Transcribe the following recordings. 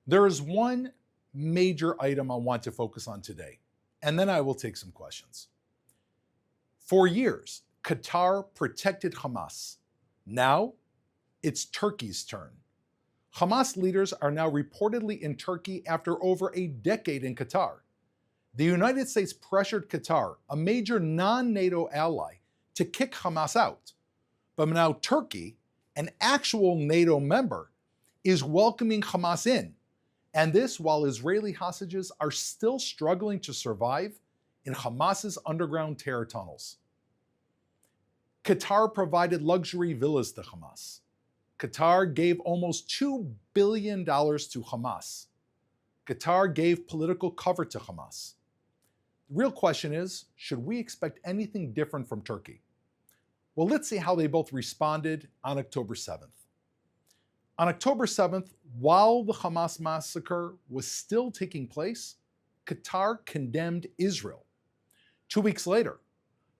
There is one major item I want to focus on today, and then I will take some questions. For years, Qatar protected Hamas. Now, it's Turkey's turn. Hamas leaders are now reportedly in Turkey after over a decade in Qatar. The United States pressured Qatar, a major non-NATO ally, to kick Hamas out. But now Turkey, an actual NATO member, is welcoming Hamas in. And this while Israeli hostages are still struggling to survive in Hamas's underground terror tunnels. Qatar provided luxury villas to Hamas. Qatar gave almost $2 billion to Hamas. Qatar gave political cover to Hamas. The real question is, should we expect anything different from Turkey? Well, let's see how they both responded on October 7th. On October 7th, while the Hamas massacre was still taking place, Qatar condemned Israel. 2 weeks later,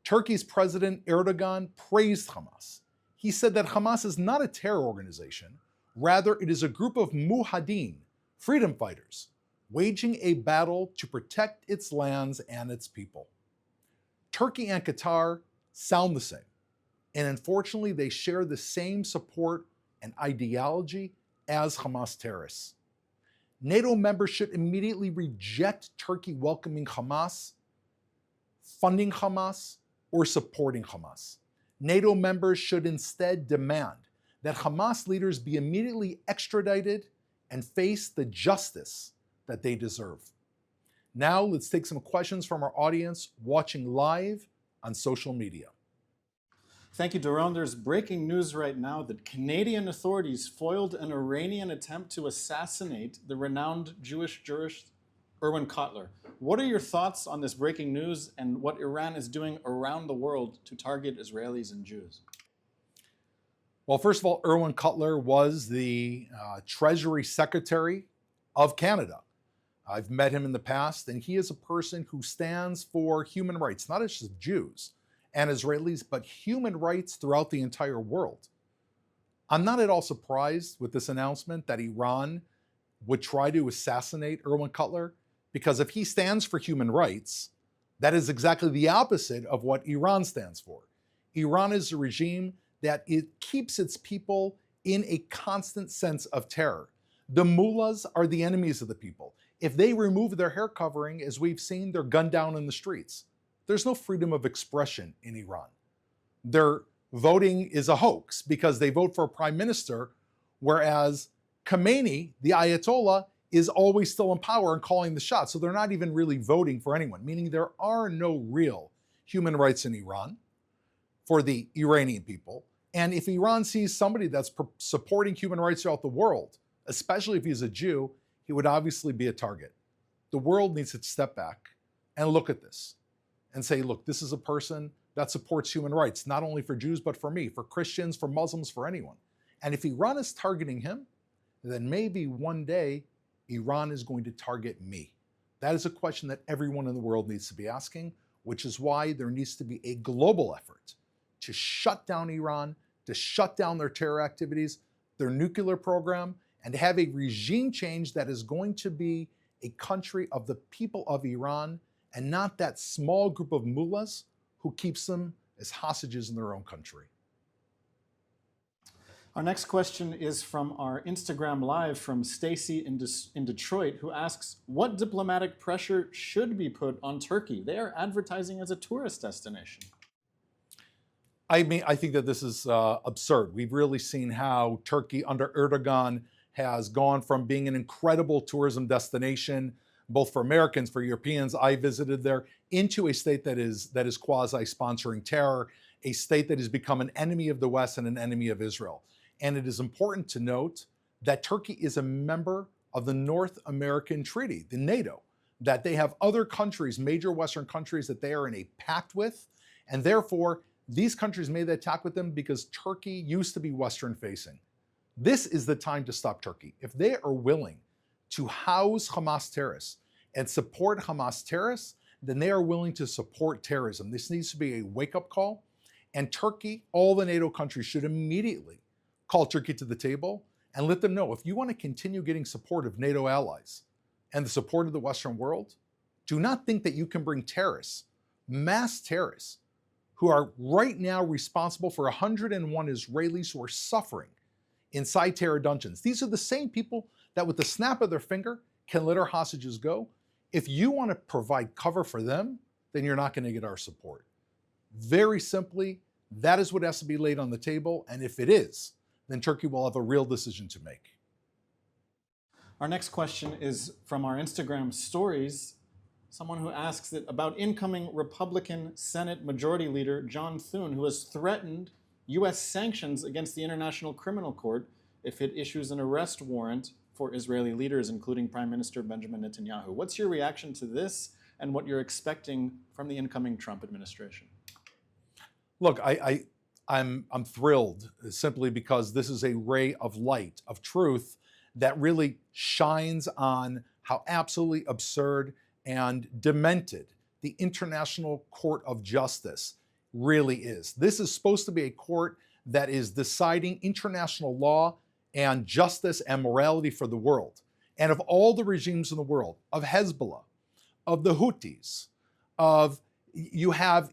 Turkey's President Erdogan praised Hamas. He said that Hamas is not a terror organization, rather it is a group of muhadin, freedom fighters, waging a battle to protect its lands and its people. Turkey and Qatar sound the same, and unfortunately they share the same support and ideology as Hamas terrorists. NATO members should immediately reject Turkey welcoming Hamas, funding Hamas, or supporting Hamas. NATO members should instead demand that Hamas leaders be immediately extradited and face the justice that they deserve. Now let's take some questions from our audience watching live on social media. Thank you, Doron. There's breaking news right now that Canadian authorities foiled an Iranian attempt to assassinate the renowned Jewish jurist Irwin Cotler. What are your thoughts on this breaking news and what Iran is doing around the world to target Israelis and Jews? Well, first of all, Irwin Cotler was the Treasury Secretary of Canada. I've met him in the past, and he is a person who stands for human rights, not just Jews and Israelis, but human rights throughout the entire world. I'm not at all surprised with this announcement that Iran would try to assassinate Irwin Cotler, because if he stands for human rights, that is exactly the opposite of what Iran stands for. Iran is a regime that it keeps its people in a constant sense of terror. The mullahs are the enemies of the people. If they remove their hair covering, as we've seen, they're gunned down in the streets. There's no freedom of expression in Iran. Their voting is a hoax because they vote for a prime minister, whereas Khomeini, the Ayatollah, is always still in power and calling the shots. So they're not even really voting for anyone, meaning there are no real human rights in Iran for the Iranian people. And if Iran sees somebody that's supporting human rights throughout the world, especially if he's a Jew, he would obviously be a target. The world needs to step back and look at this and say, look, this is a person that supports human rights, not only for Jews, but for me, for Christians, for Muslims, for anyone. And if Iran is targeting him, then maybe one day Iran is going to target me. That is a question that everyone in the world needs to be asking, which is why there needs to be a global effort to shut down Iran, to shut down their terror activities, their nuclear program, and to have a regime change that is going to be a country of the people of Iran and not that small group of mullahs who keeps them as hostages in their own country. Our next question is from our Instagram Live from Stacy in Detroit, who asks, what diplomatic pressure should be put on Turkey? They are advertising as a tourist destination. I mean, I think that this is absurd. We've really seen how Turkey under Erdogan has gone from being an incredible tourism destination, both for Americans, for Europeans. I visited there, into a state that is quasi-sponsoring terror, a state that has become an enemy of the West and an enemy of Israel. And it is important to note that Turkey is a member of the North American Treaty, the NATO, that they have other countries, major Western countries, that they are in a pact with, and therefore these countries made that attack with them because Turkey used to be Western facing. This is the time to stop Turkey. If they are willing to house Hamas terrorists and support Hamas terrorists, then they are willing to support terrorism. This needs to be a wake-up call, and Turkey, all the NATO countries should immediately call Turkey to the table and let them know if you want to continue getting support of NATO allies and the support of the Western world, do not think that you can bring terrorists, mass terrorists, who are right now responsible for 101 Israelis who are suffering inside terror dungeons. These are the same people that with the snap of their finger can let our hostages go. If you want to provide cover for them, then you're not going to get our support. Very simply, that is what has to be laid on the table, and if it is, then Turkey will have a real decision to make. Our next question is from our Instagram stories. Someone who asks about incoming Republican Senate Majority Leader John Thune, who has threatened U.S. sanctions against the International Criminal Court if it issues an arrest warrant for Israeli leaders, including Prime Minister Benjamin Netanyahu. What's your reaction to this and what you're expecting from the incoming Trump administration? Look, I'm thrilled simply because this is a ray of light, of truth that really shines on how absolutely absurd and demented the International Court of Justice really is. This is supposed to be a court that is deciding international law and justice and morality for the world. And of all the regimes in the world, of Hezbollah, of the Houthis, of you have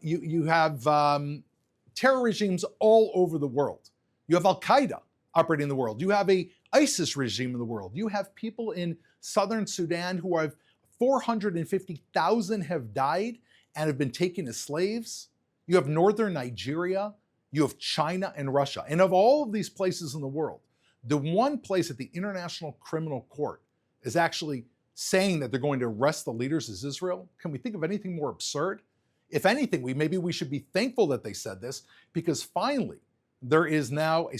terror regimes all over the world. You have Al-Qaeda operating in the world. You have a ISIS regime in the world. You have people in southern Sudan who have 450,000 have died and have been taken as slaves. You have northern Nigeria. You have China and Russia. And of all of these places in the world, the one place that the International Criminal Court is actually saying that they're going to arrest the leaders is Israel. Can we think of anything more absurd? If anything, maybe we should be thankful that they said this, because finally there is now a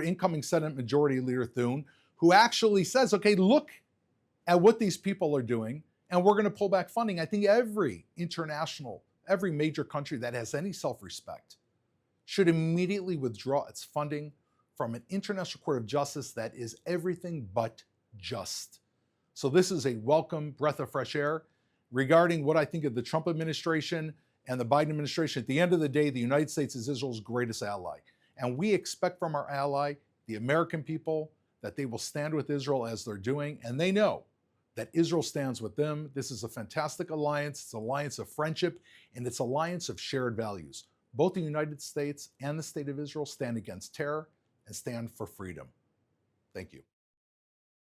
incoming Senate Majority Leader Thune, who actually says, okay, look at what these people are doing, and we're going to pull back funding. I think every major country that has any self-respect should immediately withdraw its funding from an International Court of Justice that is everything but just. So this is a welcome breath of fresh air regarding what I think of the Trump administration and the Biden administration. At the end of the day, the United States is Israel's greatest ally. And we expect from our ally, the American people, that they will stand with Israel as they're doing. And they know that Israel stands with them. This is a fantastic alliance. It's an alliance of friendship, and it's an alliance of shared values. Both the United States and the State of Israel stand against terror and stand for freedom. Thank you.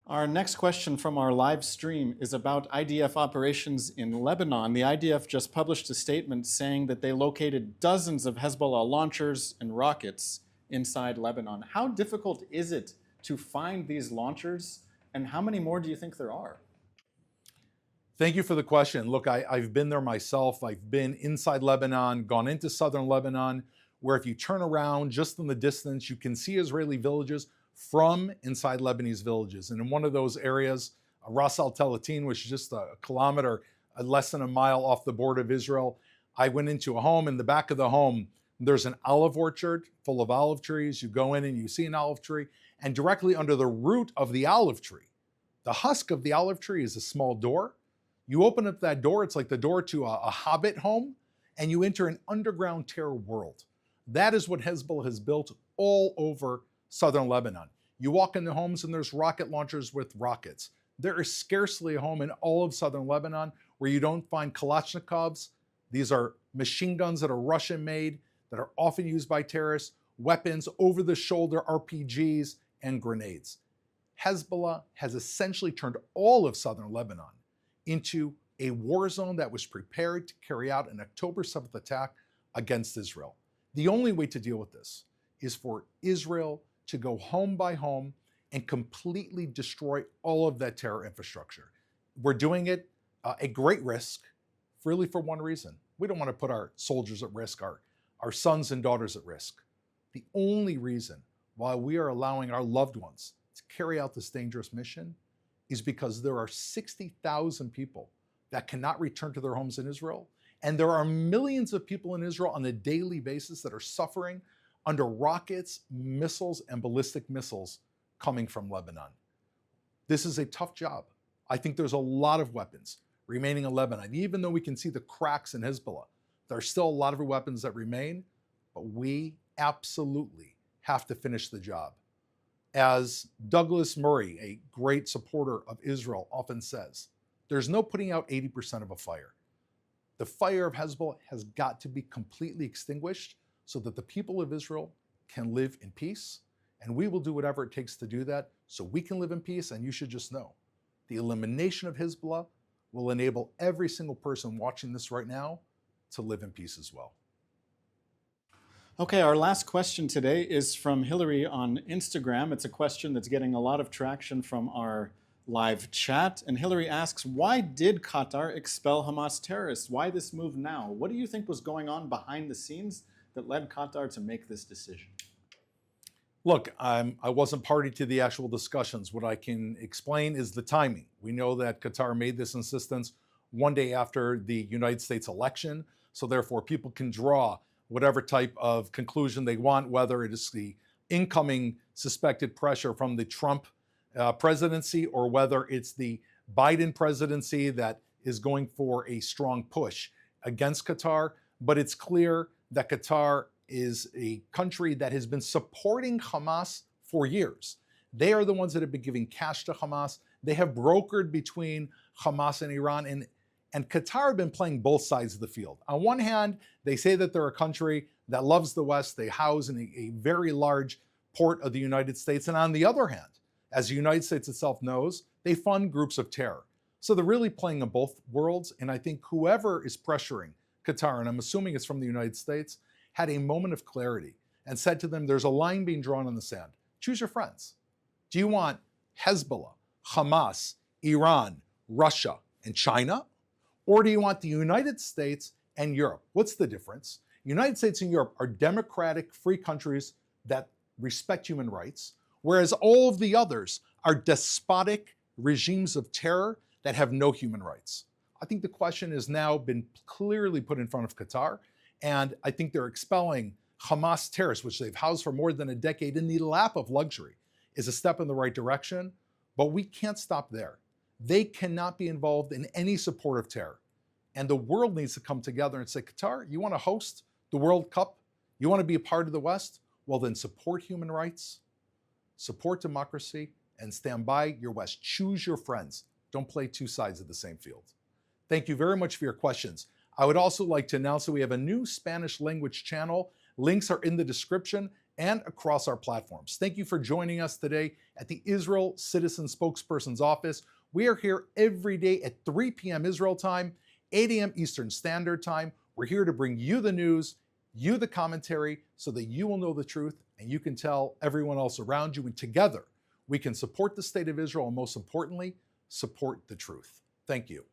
Our next question from our live stream is about IDF operations in Lebanon. The IDF just published a statement saying that they located dozens of Hezbollah launchers and rockets inside Lebanon. How difficult is it to find these launchers, and how many more do you think there are? Thank you for the question. Look, I've been there myself. I've been inside Lebanon, gone into southern Lebanon, where if you turn around just in the distance, you can see Israeli villages from inside Lebanese villages. And in one of those areas, Ras Al Talatin, which is just a kilometer, less than a mile off the border of Israel, I went into a home. In the back of the home, there's an olive orchard full of olive trees. You go in and you see an olive tree, and directly under the root of the olive tree, the husk of the olive tree is a small door. You open up that door, it's like the door to a hobbit home, and you enter an underground terror world. That is what Hezbollah has built all over southern Lebanon. You walk into homes and there's rocket launchers with rockets. There is scarcely a home in all of southern Lebanon where you don't find Kalashnikovs. These are machine guns that are Russian made, that are often used by terrorists, weapons, over-the-shoulder RPGs, and grenades. Hezbollah has essentially turned all of southern Lebanon into a war zone that was prepared to carry out an October 7th attack against Israel. The only way to deal with this is for Israel to go home by home and completely destroy all of that terror infrastructure. We're doing it at great risk, really for one reason. We don't want to put our soldiers at risk, our sons and daughters at risk. The only reason why we are allowing our loved ones to carry out this dangerous mission is because there are 60,000 people that cannot return to their homes in Israel. And there are millions of people in Israel on a daily basis that are suffering under rockets, missiles, and ballistic missiles coming from Lebanon. This is a tough job. I think there's a lot of weapons remaining in Lebanon. Even though we can see the cracks in Hezbollah, there are still a lot of weapons that remain, but we absolutely have to finish the job. As Douglas Murray, a great supporter of Israel, often says, there's no putting out 80% of a fire. The fire of Hezbollah has got to be completely extinguished so that the people of Israel can live in peace. And we will do whatever it takes to do that so we can live in peace. And you should just know, the elimination of Hezbollah will enable every single person watching this right now to live in peace as well. Okay, our last question today is from Hillary on Instagram. It's a question that's getting a lot of traction from our live chat. And Hillary asks, why did Qatar expel Hamas terrorists? Why this move now? What do you think was going on behind the scenes that led Qatar to make this decision? Look, I wasn't party to the actual discussions. What I can explain is the timing. We know that Qatar made this insistence one day after the United States election. So therefore, people can draw whatever type of conclusion they want, whether it is the incoming suspected pressure from the Trump presidency or whether it's the Biden presidency that is going for a strong push against Qatar. But it's clear that Qatar is a country that has been supporting Hamas for years. They are the ones that have been giving cash to Hamas. They have brokered between Hamas and Iran, and Qatar have been playing both sides of the field. On one hand, they say that they're a country that loves the West. They house in a very large port of the United States. And on the other hand, as the United States itself knows, they fund groups of terror. So they're really playing in both worlds. And I think whoever is pressuring Qatar, and I'm assuming it's from the United States, had a moment of clarity and said to them, there's a line being drawn on the sand. Choose your friends. Do you want Hezbollah, Hamas, Iran, Russia, and China? Or do you want the United States and Europe? What's the difference? United States and Europe are democratic, free countries that respect human rights, whereas all of the others are despotic regimes of terror that have no human rights. I think the question has now been clearly put in front of Qatar, and I think they're expelling Hamas terrorists, which they've housed for more than a decade in the lap of luxury, is a step in the right direction, but we can't stop there. They cannot be involved in any support of terror. And the world needs to come together and say, Qatar, you want to host the World Cup? You want to be a part of the West? Well, then support human rights, support democracy, and stand by your West. Choose your friends. Don't play two sides of the same field. Thank you very much for your questions. I would also like to announce that we have a new Spanish language channel. Links are in the description and across our platforms. Thank you for joining us today at the Israel Citizen Spokesperson's Office. We are here every day at 3 p.m. Israel time, 8 a.m. Eastern Standard Time. We're here to bring you the news, you the commentary, so that you will know the truth and you can tell everyone else around you. And together, we can support the state of Israel and most importantly, support the truth. Thank you.